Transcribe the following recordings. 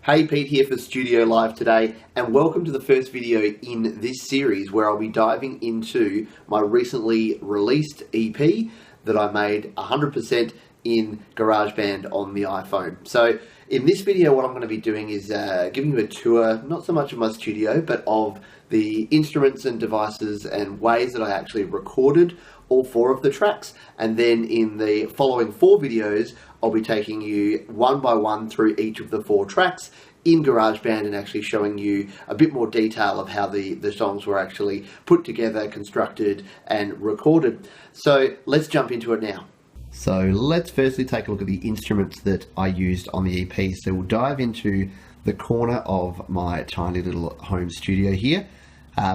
Hey, Pete here for Studio Live today, and welcome to the first video in this series where I'll be diving into my recently released EP that I made 100% in GarageBand on the iPhone. So in this video, what I'm going to be doing is giving you a tour, not so much of my studio, but of the instruments and devices and ways that I actually recorded all 4 of the tracks. And then in the following 4 videos, I'll be taking you one by one through each of the 4 tracks in GarageBand and actually showing you a bit more detail of how the songs were actually put together, constructed, and recorded. So let's jump into it now. So let's firstly take a look at the instruments that I used on the EP. So we'll dive into the corner of my tiny little home studio here.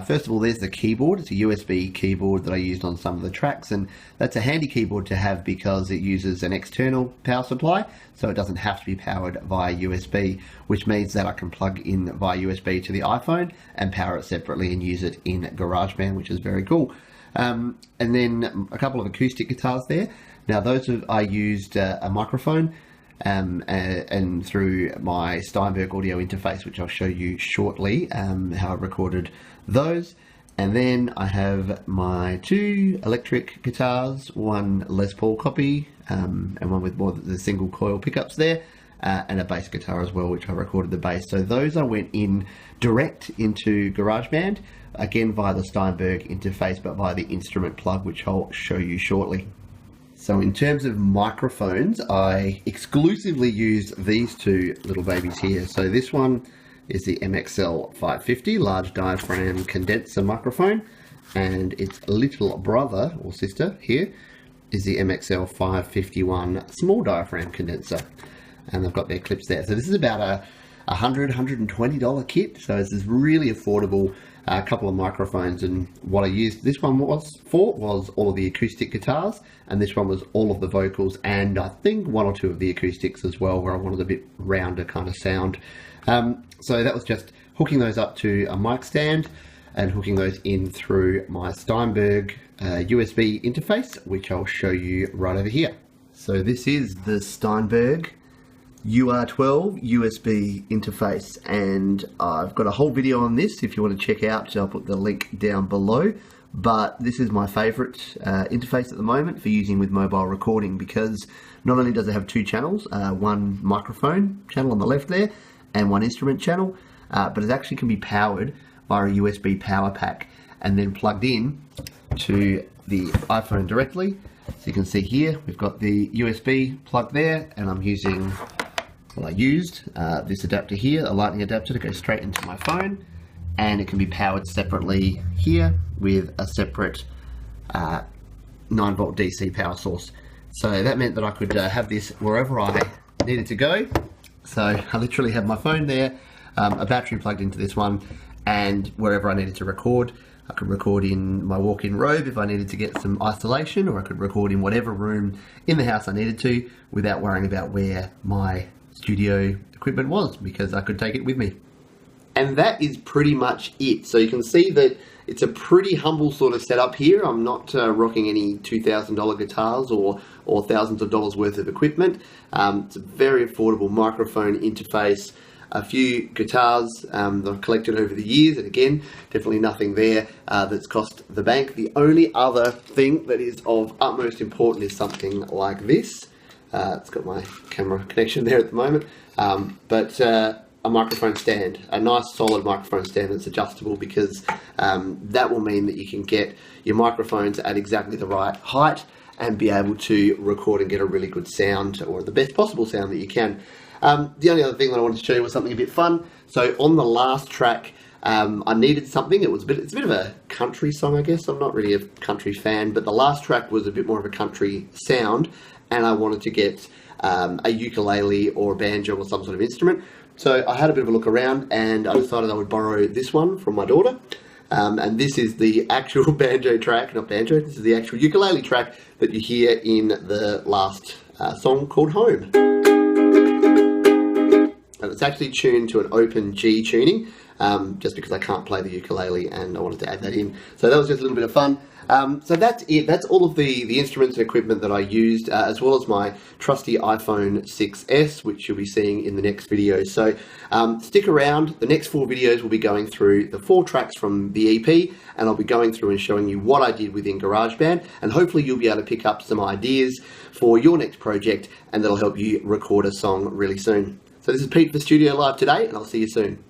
First of all, there's the keyboard. It's a USB keyboard that I used on some of the tracks, and that's a handy keyboard to have because it uses an external power supply, so it doesn't have to be powered via USB, which means that I can plug in via USB to the iPhone and power it separately and use it in GarageBand, which is very cool. And then a couple of acoustic guitars there. Now I used a microphone and through my Steinberg audio interface, which I'll show you shortly, how I recorded those. And then I have my 2 electric guitars, one Les Paul copy and one with more the single coil pickups there, and a bass guitar as well, which I recorded the bass. So those I went in direct into GarageBand, again via the Steinberg interface, but via the instrument plug, which I'll show you shortly. So in terms of microphones, I exclusively used these 2 little babies here. So this one is the MXL 550 large diaphragm condenser microphone, and its little brother or sister here is the MXL 551 small diaphragm condenser, and they've got their clips there. So this is about a $120 kit, so this is really affordable. A couple of microphones, and what I used this one was all of the acoustic guitars, and this one was all of the vocals, and I think 1 or 2 of the acoustics as well, where I wanted a bit rounder kind of sound. So that was just hooking those up to a mic stand and hooking those in through my Steinberg USB interface, which I'll show you right over here. So this is the Steinberg UR12 USB interface, and I've got a whole video on this if you want to check out. I'll put the link down below, but this is my favorite interface at the moment for using with mobile recording, because not only does it have 2 channels, one microphone channel on the left there and 1 instrument channel, but it actually can be powered via a USB power pack and then plugged in to the iPhone directly. So you can see here we've got the USB plug there, and I'm using, well, I used this adapter here, a lightning adapter, to go straight into my phone, and it can be powered separately here with a separate 9-volt DC power source. So that meant that I could have this wherever I needed to go. So I literally have my phone there, a battery plugged into this one, and wherever I needed to record, I could record in my walk-in robe if I needed to get some isolation, or I could record in whatever room in the house I needed to without worrying about where my studio equipment was, because I could take it with me. And that is pretty much it. So you can see that it's a pretty humble sort of setup here. I'm not rocking any $2,000 guitars or thousands of dollars worth of equipment. It's a very affordable microphone interface, a few guitars that I've collected over the years, and again, definitely nothing there that's cost the bank. The only other thing that is of utmost importance is something like this. It's got my camera connection there at the moment, but a microphone stand, a nice solid microphone stand that's adjustable, because that will mean that you can get your microphones at exactly the right height and be able to record and get a really good sound, or the best possible sound that you can. The only other thing that I wanted to show you was something a bit fun. So on the last track, I needed something. It's a bit of a country song, I guess. I'm not really a country fan, but the last track was a bit more of a country sound, and I wanted to get a ukulele or a banjo or some sort of instrument. So I had a bit of a look around, and I decided I would borrow this one from my daughter. And this is the actual banjo track, not banjo, this is the actual ukulele track that you hear in the last song called Home. And it's actually tuned to an open G tuning, just because I can't play the ukulele and I wanted to add that in. So that was just a little bit of fun. So that's it. That's all of the instruments and equipment that I used, as well as my trusty iPhone 6s, which you'll be seeing in the next video. So stick around. The next 4 videos will be going through the 4 tracks from the EP, and I'll be going through and showing you what I did within GarageBand, and hopefully you'll be able to pick up some ideas for your next project, and that'll help you record a song really soon. So this is Pete for Studio Live today, and I'll see you soon.